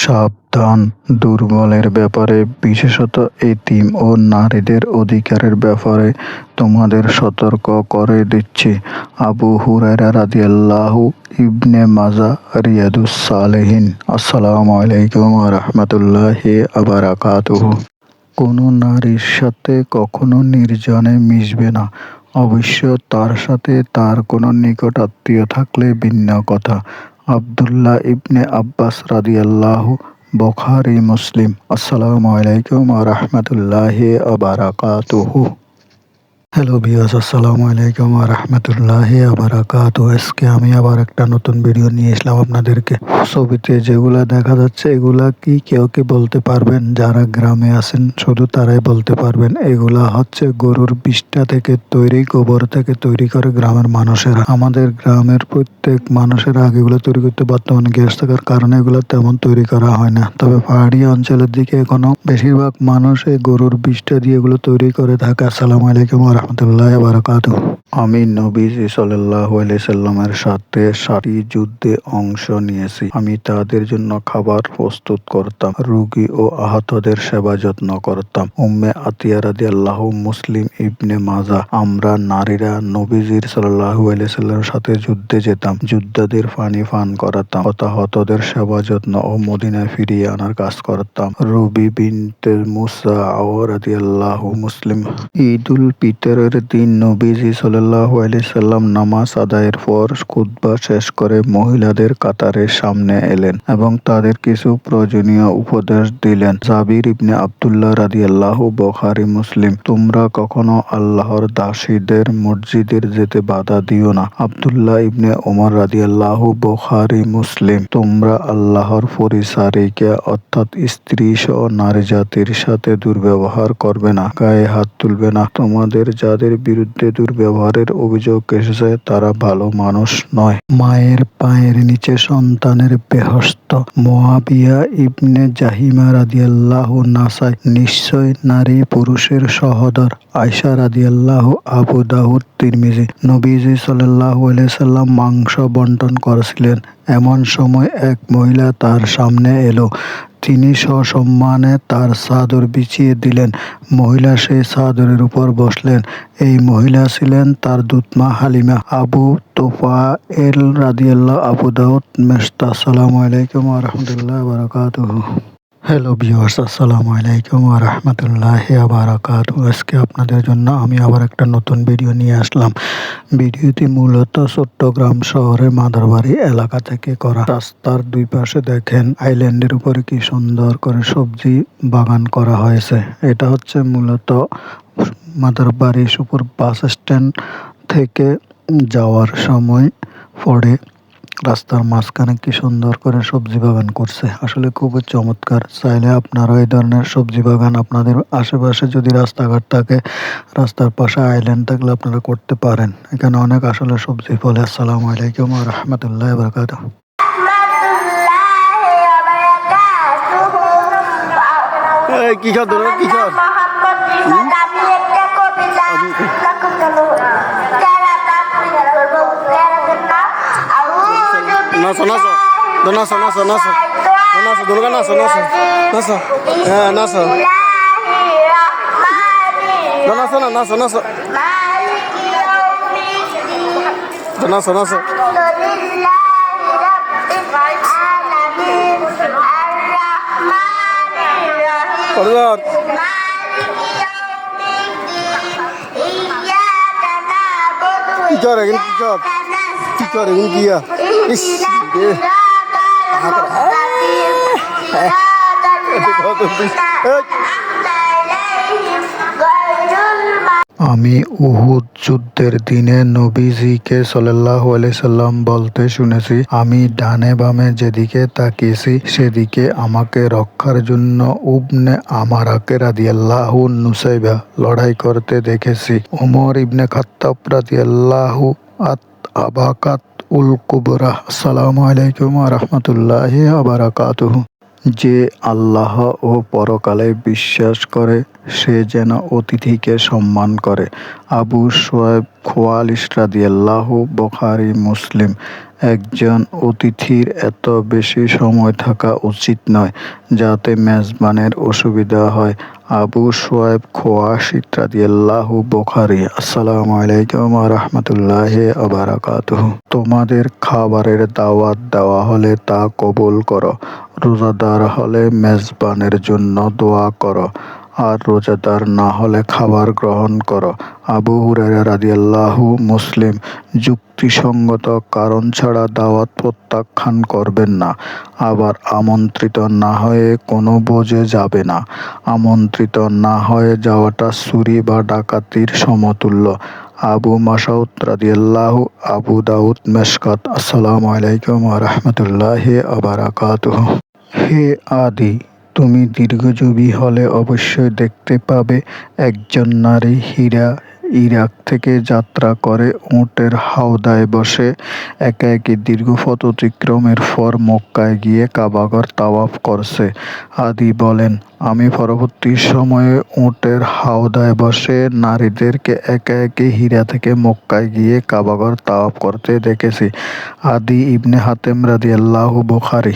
সাবধান, দুর্বলের ব্যাপারে, বিশেষত এতিম ও নারীদের অধিকারের ব্যাপারে তোমাদের সতর্ক করে দিচ্ছি। আবু হুরায়রা রাদিয়াল্লাহু ইবনে মাজা রিয়াদুস সালেহিন। আসসালামু আলাইকুম ওয়া রাহমাতুল্লাহি ওয়া বারাকাতুহু। কোনো নারীর সাথে কখনো নির্জনে মিশবে না। অবশ্য তার সাথে তার কোনো নিকট আত্মীয় থাকলে ভিন্ন কথা। আব্দুল্লাহ ইবনে আব্বাস রাদিয়াল্লাহু, বুখারী মুসলিম। আসসালামু আলাইকুম ওয়া রাহমাতুল্লাহি ওয়া বারাকাতুহু। হ্যালো ভিউয়ার্স, আসসালামু আলাইকুম ওয়া রাহমাতুল্লাহি ওয়া বারাকাতুহু। আজকে আমি আবার একটা নতুন ভিডিও নিয়ে এসলাম আপনাদেরকে। ছবিতে যেগুলা দেখা যাচ্ছে এগুলা কি কেউ কি বলতে পারবেন? যারা গ্রামে আছেন শুধু তারাই বলতে পারবেন। এগুলা হচ্ছে গরুর বিষ্ঠা থেকে তৈরি, গোবর থেকে তৈরি করে গ্রামের মানুষেরা। আমাদের গ্রামের প্রত্যেক মানুষেরা আগে এগুলো তৈরি করতে, বর্তমানে গ্যাস থাকার কারণে এগুলো তেমন তৈরি করা হয় না। তবে পাহাড়ি অঞ্চলের দিকে এখনো বেশিরভাগ মানুষ এই গরুর বিষ্ঠা দিয়ে এগুলো তৈরি করে থাকে। আসসালামু আলাইকুম ওয়া রাহমাতুল্লাহি ওয়া বারাকাতুহু। আমি নবীজি সাল্লাল্লাহু আলাইহি সাল্লামের সাথে ৬০টি যুদ্ধে অংশ নিয়েছি। আমি তাদের জন্য খাবার প্রস্তুত করতাম, রোগী ও আহতদের সেবা যত্ন করতাম। উম্মে আতিয়া রাদিয়াল্লাহু, মুসলিম ইবনে মাজা। আমরা নারীরা নবীজির সাল্লাল্লাহু আলাইহি সাল্লামের সাথে যুদ্ধে যেতাম, যোদ্ধাদের পানি পান করাতাম, হতাহতদের সেবা যত্ন ও মদিনায় ফিরিয়ে আনার কাজ করতাম। রবি বিনতে মুসা রাদিয়াল্লাহু, মুসলিম। ঈদুল ফিতরের দিন নবীজি সাল্লাল্লাহু আলাইহি সাল্লাম নামাজ আদায়ের পর খুতবা শেষ করে মহিলাদের কাতারের সামনে এলেন এবং তাদের কিছু প্রয়োজনীয় উপদেশ দিলেন। জাবির ইবনে আব্দুল্লাহ রাদিয়াল্লাহু, বুখারী মুসলিম। তোমরা কখনো আল্লাহর দাসীদের মসজিদে যেতে বাধা দিও না। আব্দুল্লাহ ইবনে ওমর রাদিয়াল্লাহু, বুখারী মুসলিম। তোমরা আল্লাহর পরিচারিকা অর্থাৎ স্ত্রী সহ নারী জাতির সাথে দুর্ব্যবহার করবে না, গায়ে হাত তুলবে না। তোমাদের যাদের বিরুদ্ধে দুর্ব্যবহারের অভিযোগ এসেছে তারা ভালো মানুষ নয়। মায়ের পায়ের নিচে সন্তানের বেহেশত। মুআবিয়া ইবনে জাহিমা রাদিয়াল্লাহু, নাসাই। নিশ্চয় নারী পুরুষের সহোদর। আয়েশা রাদিয়াল্লাহু, আবু দাউদ, তিরমিজি। নবীজি সাল্লাল্লাহু আলাইহি সাল্লাম মাংস বন্টন করছিলেন। এমন সময় এক মহিলা তার সামনে এলো। তিনি সসম্মানে তার চাদর বিছিয়ে দিলেন। মহিলা সেই চাদরের উপর বসলেন। এই মহিলা ছিলেন তার দুধমা হালিমা। আবু তুফায়েল রাদিয়াল্লাহু, আবু দাউদ, মেশতা। আসসালামু আলাইকুম ওয়া রাহমাতুল্লাহি ওয়া বারাকাতুহু। হ্যালো ভিউয়ার্স, আসসালামু আলাইকুম ওয়া রাহমাতুল্লাহি ওয়া বারাকাতুহু। আজকে আপনাদের জন্য আমি আবার একটা নতুন ভিডিও নিয়ে আসলাম। ভিডিওটি মূলত চট্টগ্রাম শহরের মাদারবাড়ি এলাকা থেকে করা। রাস্তার দুই পাশে দেখেন আইল্যান্ডের উপরে কি সুন্দর করে সবজি বাগান করা হয়েছে। এটা হচ্ছে মূলত মাদারবাড়ি সুপুর বাস স্ট্যান্ড থেকে যাওয়ার সময় পড়ে। রাস্তার মাঝখানে কি সুন্দর করে সবজি বাগান করছে, আসলে খুবই চমৎকার। চাইলে আপনারা এই ধরনের সবজি বাগান আপনাদের আশেপাশে যদি রাস্তাঘাট থাকে, রাস্তার পাশে আইল্যান্ড থাকলে আপনারা করতে পারেন। এখানে অনেক আসলে সবজি ফলে। আসসালামু আলাইকুম ওয়া রাহমাতুল্লাহি ওয়া বারাকাতুহু। কি খাদ কি খাদ নাচো নাচো নাচো নাচো নাচো নাচো দুর্গা নাচো নাচো নাচো হ্যাঁ নাচো নাচো না নাচো নাচো নাচো নাচো পড়ার কি করে কি কর কি করে গিয়া ইস আমি উহুদ যুদ্ধের দিনে নবীজিকে সাল্লাল্লাহু আলাইহি সাল্লাম বলতে শুনেছি, আমি ডানে বামে যেদিকে তাকিয়েছি সেদিকে আমাকে রক্ষার জন্য ইবনে আমারাকে রাদিয়াল্লাহু নুসাইবা লড়াই করতে দেখেছি। ওমর ইবনে খাত্তাব রাদিয়াল্লাহু আবাকাত উল কুবরা। আসসালামু আলাইকুম ওয়া রাহমাতুল্লাহি ওয়া বারাকাতুহু। যে আল্লাহ ও পরকালে বিশ্বাস করে সে যেন অতিথিকে সম্মান করে। আবু শুআয়ব খোয়ালিশ রাদিয়াল্লাহু, বুখারী মুসলিম। একজন অতিথির এত বেশি সময় থাকা উচিত নয় যাতে মেজবানের অসুবিধা হয়। আবু শুআয়ব খোয়াশী রাদিয়াল্লাহু, বুখারী। আসসালামু আলাইকুম ওয়া রাহমাতুল্লাহি ওয়া বারাকাতুহু। তোমাদের খাবারের দাওয়াত দেওয়া হলে তা কবুল করো। রোজাদার হলে মেজবানের জন্য দোয়া করো, আর রোজাদার না হলে খাবার গ্রহণ করো। আবু হুরায়রা রাদিয়াল্লাহু, মুসলিম। যুক্তিসঙ্গত কারণ ছাড়া দাওয়াত প্রত্যাখ্যান করবেন না। আবার আমন্ত্রিত না হয়ে কোনো ভোজে যাবে না। আমন্ত্রিত না হয়ে যাওয়াটা চুরি বা ডাকাতির সমতুল্য। আবু মাসউদ রাদিয়াল্লাহু, আবু দাউদ, মেশকাত। আসসালামু আলাইকুম ওয়া রাহমাতুল্লাহি ওয়া বারাকাতুহু। হে আদি, তুমি দীর্ঘজীবী হলে অবশ্যই দেখতে পাবে একজন নারী ইরাক থেকে যাত্রা করে উটের হাওদায় বসে একাকী দীর্ঘ পথ অতিক্রমের পর মক্কায় গিয়ে কাবাঘর তাওয়াফ করছে। আদি বলেন, আমি পরবর্তী সময়ে উটের হাওদায় বসে নারীদেরকে একাকী হীরা থেকে মক্কায় গিয়ে কাবাঘর তাওয়াফ করতে দেখেছি। আদি ইবনে হাতেম রাদিয়াল্লাহু, বুখারী।